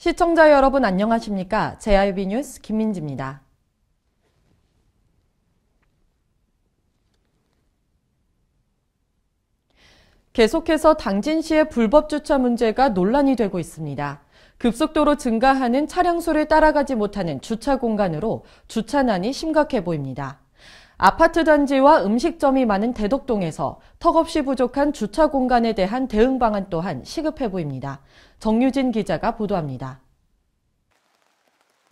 시청자 여러분 안녕하십니까? JIB 뉴스 김민지입니다. 계속해서 당진시의 불법 주차 문제가 논란이 되고 있습니다. 급속도로 증가하는 차량 수를 따라가지 못하는 주차 공간으로 주차난이 심각해 보입니다. 아파트 단지와 음식점이 많은 대덕동에서 턱없이 부족한 주차 공간에 대한 대응 방안 또한 시급해 보입니다. 정유진 기자가 보도합니다.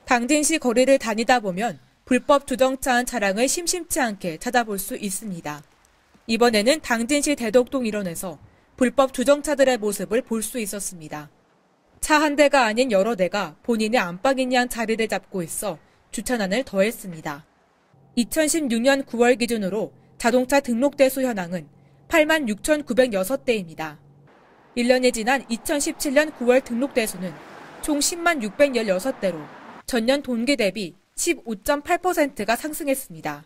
당진시 거리를 다니다 보면 불법 주정차한 차량을 심심치 않게 찾아볼 수 있습니다. 이번에는 당진시 대덕동 일원에서 불법 주정차들의 모습을 볼 수 있었습니다. 차 한 대가 아닌 여러 대가 본인의 안방인 양 자리를 잡고 있어 주차난을 더했습니다. 2016년 9월 기준으로 자동차 등록 대수 현황은 86,906대입니다. 1년이 지난 2017년 9월 등록 대수는 총 106,616대로 전년 동기 대비 15.8%가 상승했습니다.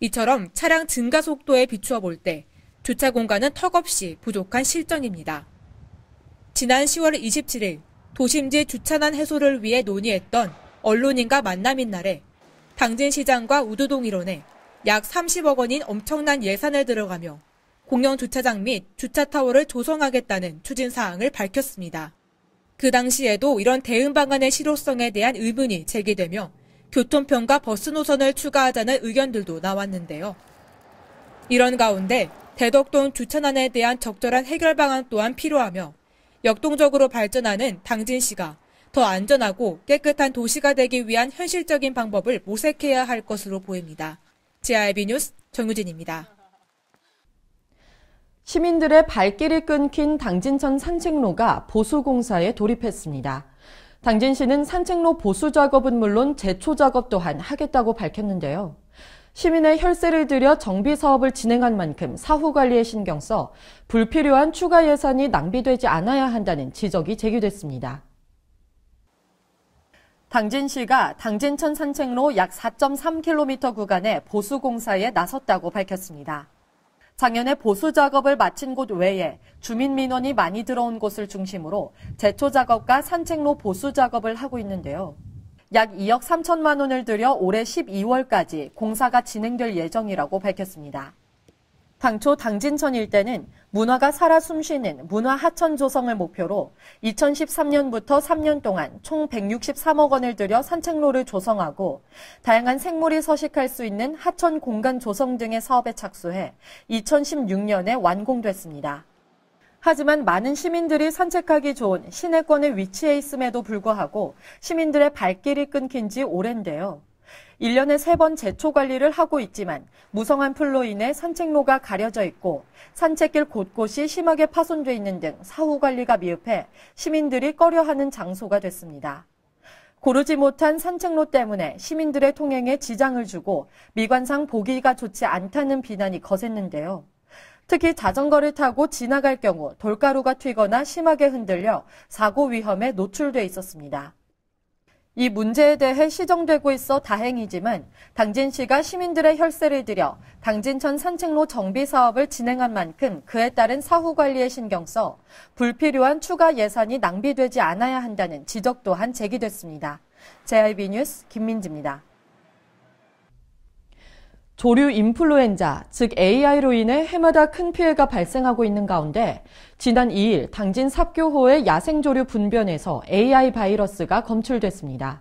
이처럼 차량 증가 속도에 비추어 볼 때 주차 공간은 턱없이 부족한 실정입니다. 지난 10월 27일 도심지 주차난 해소를 위해 논의했던 언론인과 만남인 날에 당진시장과 우두동 일원에 약 30억 원인 엄청난 예산을 들어가며 공영 주차장 및 주차타워를 조성하겠다는 추진사항을 밝혔습니다. 그 당시에도 이런 대응 방안의 실효성에 대한 의문이 제기되며 교통편과 버스 노선을 추가하자는 의견들도 나왔는데요. 이런 가운데 대덕동 주차난에 대한 적절한 해결 방안 또한 필요하며 역동적으로 발전하는 당진시가 더 안전하고 깨끗한 도시가 되기 위한 현실적인 방법을 모색해야 할 것으로 보입니다. JIB 뉴스 정유진입니다. 시민들의 발길이 끊긴 당진천 산책로가 보수공사에 돌입했습니다. 당진시는 산책로 보수 작업은 물론 제초 작업 또한 하겠다고 밝혔는데요. 시민의 혈세를 들여 정비 사업을 진행한 만큼 사후 관리에 신경 써 불필요한 추가 예산이 낭비되지 않아야 한다는 지적이 제기됐습니다. 당진시가 당진천 산책로 약 4.3km 구간의 보수공사에 나섰다고 밝혔습니다. 작년에 보수 작업을 마친 곳 외에 주민 민원이 많이 들어온 곳을 중심으로 제초 작업과 산책로 보수 작업을 하고 있는데요. 약 2억 3천만 원을 들여 올해 12월까지 공사가 진행될 예정이라고 밝혔습니다. 당초 당진천 일대는 문화가 살아 숨쉬는 문화 하천 조성을 목표로 2013년부터 3년 동안 총 163억 원을 들여 산책로를 조성하고 다양한 생물이 서식할 수 있는 하천 공간 조성 등의 사업에 착수해 2016년에 완공됐습니다. 하지만 많은 시민들이 산책하기 좋은 시내권에 위치해 있음에도 불구하고 시민들의 발길이 끊긴 지 오랜데요. 1년에 3번 제초 관리를 하고 있지만 무성한 풀로 인해 산책로가 가려져 있고 산책길 곳곳이 심하게 파손돼 있는 등 사후 관리가 미흡해 시민들이 꺼려하는 장소가 됐습니다. 고르지 못한 산책로 때문에 시민들의 통행에 지장을 주고 미관상 보기가 좋지 않다는 비난이 거셌는데요. 특히 자전거를 타고 지나갈 경우 돌가루가 튀거나 심하게 흔들려 사고 위험에 노출돼 있었습니다. 이 문제에 대해 시정되고 있어 다행이지만 당진시가 시민들의 혈세를 들여 당진천 산책로 정비 사업을 진행한 만큼 그에 따른 사후 관리에 신경 써 불필요한 추가 예산이 낭비되지 않아야 한다는 지적 또한 제기됐습니다. JIB 뉴스 김민지입니다. 조류 인플루엔자, 즉 AI로 인해 해마다 큰 피해가 발생하고 있는 가운데 지난 2일 당진 삽교호의 야생조류 분변에서 AI 바이러스가 검출됐습니다.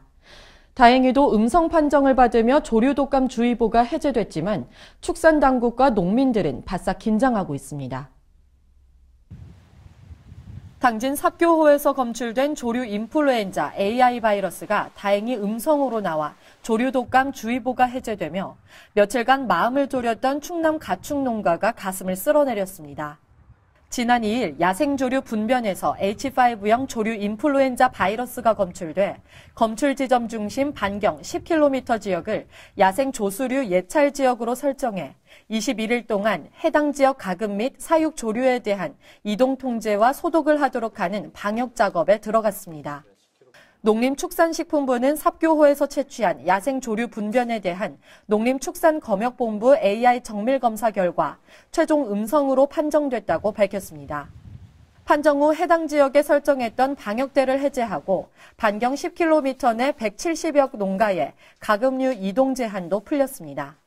다행히도 음성 판정을 받으며 조류 독감 주의보가 해제됐지만 축산당국과 농민들은 바싹 긴장하고 있습니다. 당진 삽교호에서 검출된 조류 인플루엔자 AI 바이러스가 다행히 음성으로 나와 조류 독감 주의보가 해제되며 며칠간 마음을 졸였던 충남 가축 농가가 가슴을 쓸어내렸습니다. 지난 2일 야생조류 분변에서 H5형 조류 인플루엔자 바이러스가 검출돼 검출 지점 중심 반경 10km 지역을 야생 조수류 예찰 지역으로 설정해 21일 동안 해당 지역 가금 및 사육 조류에 대한 이동 통제와 소독을 하도록 하는 방역 작업에 들어갔습니다. 농림축산식품부는 삽교호에서 채취한 야생조류 분변에 대한 농림축산검역본부 AI 정밀검사 결과 최종 음성으로 판정됐다고 밝혔습니다. 판정 후 해당 지역에 설정했던 방역대를 해제하고 반경 10km 내 170여 농가에 가금류 이동 제한도 풀렸습니다.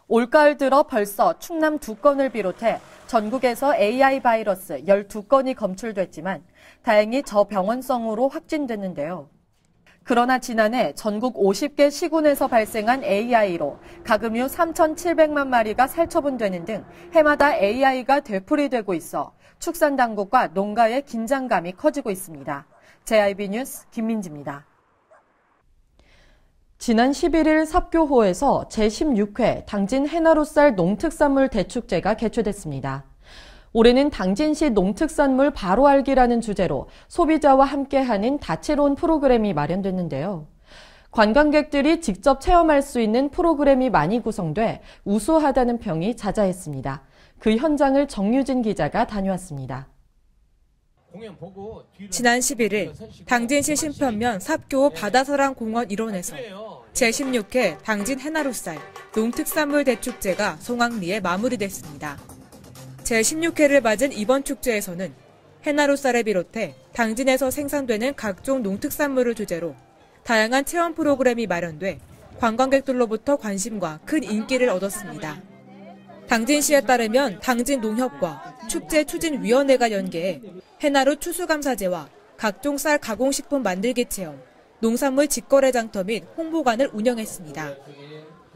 올가을 들어 벌써 충남 2건을 비롯해 전국에서 AI 바이러스 12건이 검출됐지만 다행히 저병원성으로 확진됐는데요. 그러나 지난해 전국 50개 시군에서 발생한 AI로 가금류 3,700만 마리가 살처분되는 등 해마다 AI가 되풀이되고 있어 축산당국과 농가의 긴장감이 커지고 있습니다. JIB 뉴스 김민지입니다. 지난 11일 삽교호에서 제16회 당진 해나루쌀 농특산물 대축제가 개최됐습니다. 올해는 당진시 농특산물 바로 알기라는 주제로 소비자와 함께하는 다채로운 프로그램이 마련됐는데요. 관광객들이 직접 체험할 수 있는 프로그램이 많이 구성돼 우수하다는 평이 자자했습니다. 그 현장을 정유진 기자가 다녀왔습니다. 지난 11일 당진시 신편면 삽교호 바다사랑 공원 일원에서 제16회 당진 해나루쌀 농특산물 대축제가 송악리에 마무리됐습니다. 제16회를 맞은 이번 축제에서는 해나루쌀을 비롯해 당진에서 생산되는 각종 농특산물을 주제로 다양한 체험 프로그램이 마련돼 관광객들로부터 관심과 큰 인기를 얻었습니다. 당진시에 따르면 당진농협과 축제추진위원회가 연계해 해나루 추수감사제와 각종 쌀 가공식품 만들기 체험, 농산물 직거래 장터 및 홍보관을 운영했습니다.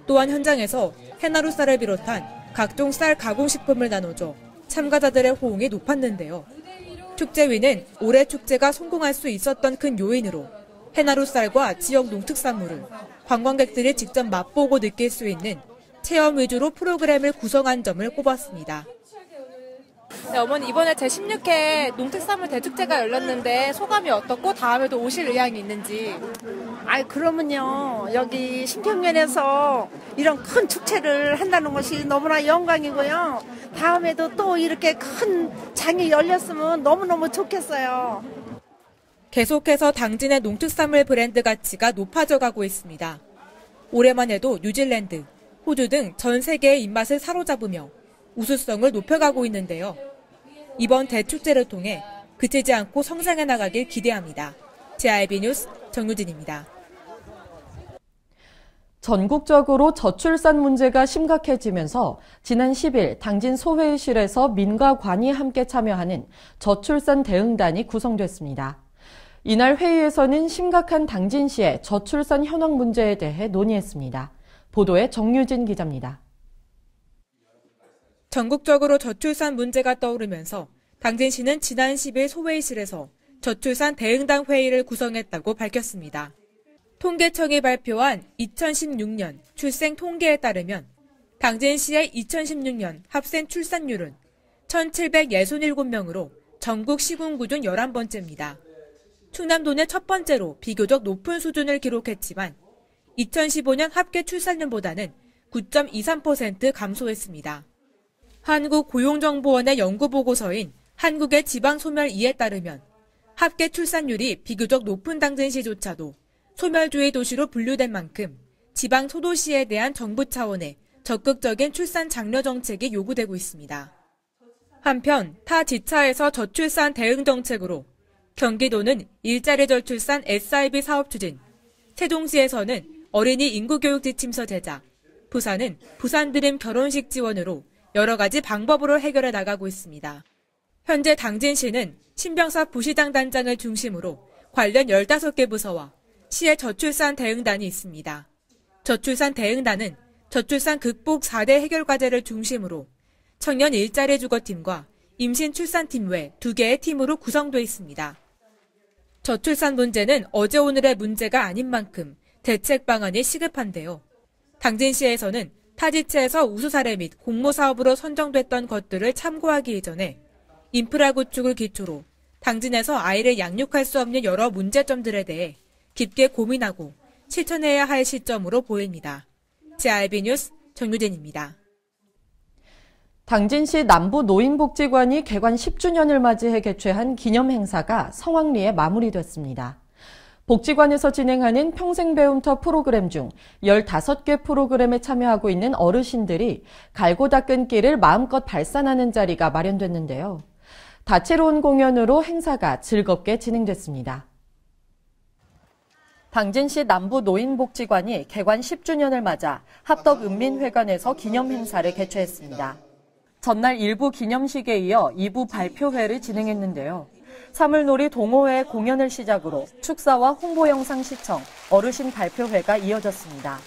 또한 현장에서 해나루 쌀을 비롯한 각종 쌀 가공식품을 나눠줘 참가자들의 호응이 높았는데요. 축제위는 올해 축제가 성공할 수 있었던 큰 요인으로 해나루 쌀과 지역 농특산물을 관광객들이 직접 맛보고 느낄 수 있는 체험 위주로 프로그램을 구성한 점을 꼽았습니다. 네, 어머니 이번에 제16회 농특산물 대축제가 열렸는데 소감이 어떻고 다음에도 오실 의향이 있는지. 그러면요. 여기 신평면에서 이런 큰 축제를 한다는 것이 너무나 영광이고요. 다음에도 또 이렇게 큰 장이 열렸으면 너무너무 좋겠어요. 계속해서 당진의 농특산물 브랜드 가치가 높아져가고 있습니다. 올해만 해도 뉴질랜드, 호주 등 전 세계의 입맛을 사로잡으며 우수성을 높여가고 있는데요. 이번 대축제를 통해 그치지 않고 성장해 나가길 기대합니다. JIB 뉴스 정유진입니다. 전국적으로 저출산 문제가 심각해지면서 지난 10일 당진 소회의실에서 민과 관이 함께 참여하는 저출산 대응단이 구성됐습니다. 이날 회의에서는 심각한 당진시의 저출산 현황 문제에 대해 논의했습니다. 보도에 정유진 기자입니다. 전국적으로 저출산 문제가 떠오르면서 당진시는 지난 10일 소회의실에서 저출산 대응단 회의를 구성했다고 밝혔습니다. 통계청이 발표한 2016년 출생 통계에 따르면 당진시의 2016년 합생 출산율은 1,767명으로 전국 시군구 중 11번째입니다. 충남도는 첫 번째로 비교적 높은 수준을 기록했지만 2015년 합계 출산율보다는 9.23% 감소했습니다. 한국고용정보원의 연구보고서인 한국의 지방소멸 2에 따르면 합계 출산율이 비교적 높은 당진시조차도 소멸주의 도시로 분류된 만큼 지방 소도시에 대한 정부 차원의 적극적인 출산 장려 정책이 요구되고 있습니다. 한편 타 지차에서 저출산 대응 정책으로 경기도는 일자리 저출산 SIB 사업 추진, 세종시에서는 어린이 인구교육 지침서 제작, 부산은 부산드림 결혼식 지원으로 여러 가지 방법으로 해결해 나가고 있습니다. 현재 당진시는 신병사 부시장 단장을 중심으로 관련 15개 부서와 시의 저출산 대응단이 있습니다. 저출산 대응단은 저출산 극복 4대 해결 과제를 중심으로 청년 일자리 주거팀과 임신 출산팀 외 2개의 팀으로 구성되어 있습니다. 저출산 문제는 어제 오늘의 문제가 아닌 만큼 대책 방안이 시급한데요. 당진시에서는 타지체에서 우수 사례 및 공모 사업으로 선정됐던 것들을 참고하기 이전에 인프라 구축을 기초로 당진에서 아이를 양육할 수 없는 여러 문제점들에 대해 깊게 고민하고 실천해야 할 시점으로 보입니다. JIB 뉴스 정유진입니다. 당진시 남부노인복지관이 개관 10주년을 맞이해 개최한 기념행사가 성황리에 마무리됐습니다. 복지관에서 진행하는 평생배움터 프로그램 중 15개 프로그램에 참여하고 있는 어르신들이 갈고 닦은 길을 마음껏 발산하는 자리가 마련됐는데요. 다채로운 공연으로 행사가 즐겁게 진행됐습니다. 당진시 남부노인복지관이 개관 10주년을 맞아 합덕은민회관에서 기념 행사를 개최했습니다. 전날 1부 기념식에 이어 2부 발표회를 진행했는데요. 사물놀이 동호회 공연을 시작으로 축사와 홍보 영상 시청, 어르신 발표회가 이어졌습니다.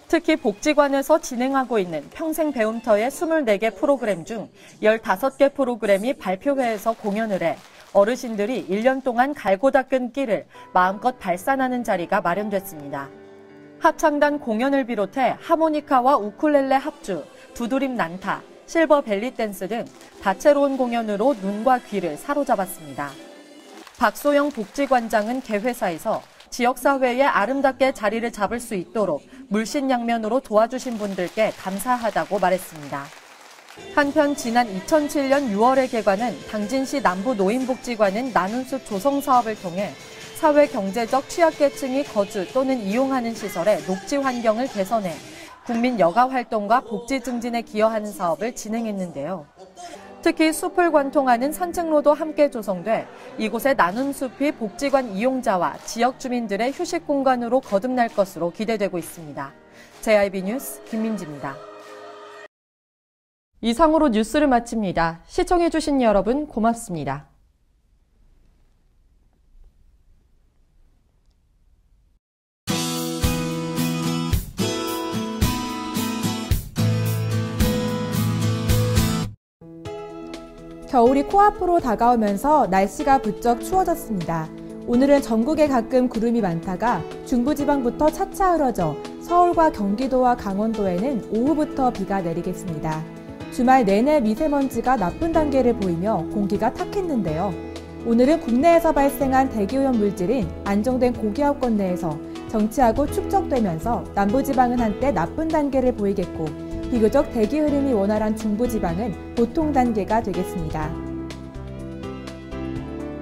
특히 복지관에서 진행하고 있는 평생 배움터의 24개 프로그램 중 15개 프로그램이 발표회에서 공연을 해 어르신들이 1년 동안 갈고 닦은 끼를 마음껏 발산하는 자리가 마련됐습니다. 합창단 공연을 비롯해 하모니카와 우쿨렐레 합주, 두드림 난타, 실버 벨리 댄스 등 다채로운 공연으로 눈과 귀를 사로잡았습니다. 박소영 복지관장은 개회사에서 지역사회에 아름답게 자리를 잡을 수 있도록 물신양면으로 도와주신 분들께 감사하다고 말했습니다. 한편 지난 2007년 6월에 개관한 당진시 남부노인복지관은 나눔숲 조성 사업을 통해 사회 경제적 취약계층이 거주 또는 이용하는 시설의 녹지 환경을 개선해 국민 여가 활동과 복지 증진에 기여하는 사업을 진행했는데요. 특히 숲을 관통하는 산책로도 함께 조성돼 이곳의 나눔숲이 복지관 이용자와 지역 주민들의 휴식 공간으로 거듭날 것으로 기대되고 있습니다. JIB 뉴스 김민지입니다. 이상으로 뉴스를 마칩니다. 시청해주신 여러분 고맙습니다. 겨울이 코앞으로 다가오면서 날씨가 부쩍 추워졌습니다. 오늘은 전국에 가끔 구름이 많다가 중부지방부터 차차 흐려져 서울과 경기도와 강원도에는 오후부터 비가 내리겠습니다. 주말 내내 미세먼지가 나쁜 단계를 보이며 공기가 탁했는데요. 오늘은 국내에서 발생한 대기오염 물질인 안정된 고기압권 내에서 정체하고 축적되면서 남부지방은 한때 나쁜 단계를 보이겠고 비교적 대기 흐름이 원활한 중부지방은 보통 단계가 되겠습니다.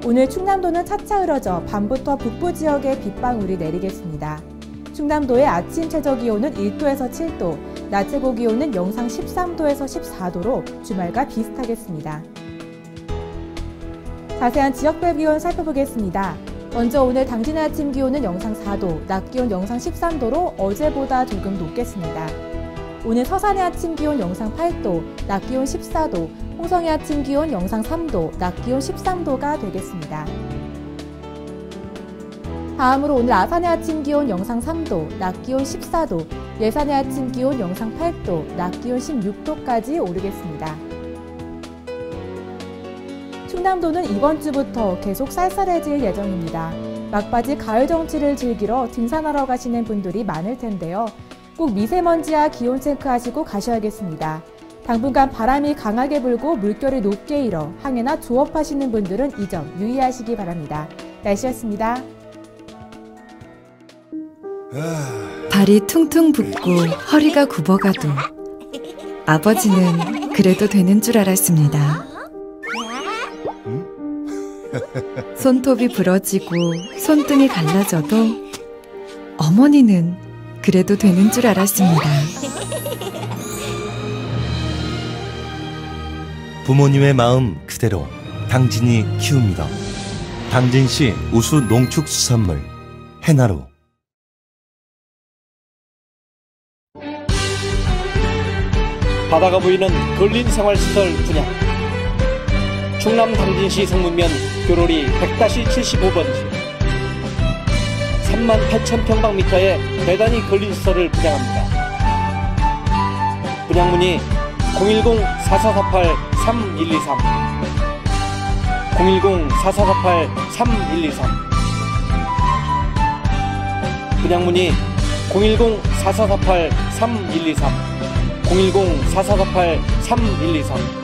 오늘 충남도는 차차 흐려져 밤부터 북부 지역에 빗방울이 내리겠습니다. 충남도의 아침 최저기온은 1도에서 7도, 낮 최고기온은 영상 13도에서 14도로 주말과 비슷하겠습니다. 자세한 지역별 기온 살펴보겠습니다. 먼저 오늘 당진의 아침 기온은 영상 4도, 낮 기온 영상 13도로 어제보다 조금 높겠습니다. 오늘 서산의 아침 기온 영상 8도, 낮 기온 14도, 홍성의 아침 기온 영상 3도, 낮 기온 13도가 되겠습니다. 다음으로 오늘 아산의 아침 기온 영상 3도, 낮 기온 14도, 예산의 아침 기온 영상 8도, 낮 기온 16도까지 오르겠습니다. 충남도는 이번 주부터 계속 쌀쌀해질 예정입니다. 막바지 가을 정취를 즐기러 등산하러 가시는 분들이 많을 텐데요. 꼭 미세먼지와 기온 체크하시고 가셔야겠습니다. 당분간 바람이 강하게 불고 물결이 높게 일어 항해나 조업하시는 분들은 이 점 유의하시기 바랍니다. 날씨였습니다. 발이 퉁퉁 붓고 허리가 굽어가도 아버지는 그래도 되는 줄 알았습니다. 손톱이 부러지고 손등이 갈라져도 어머니는 그래도 되는 줄 알았습니다. 부모님의 마음 그대로 당진이 키웁니다. 당진시 우수 농축수산물 해나루. 바다가 보이는 근린생활시설 분양. 충남 당진시 성문면 교로리 100-75번지 38,000평방미터의 대단위 근린시설을 분양합니다. 분양문의 010-4448-3123 010-4448-3123 분양문의 010-4448-3123 010-4448-3123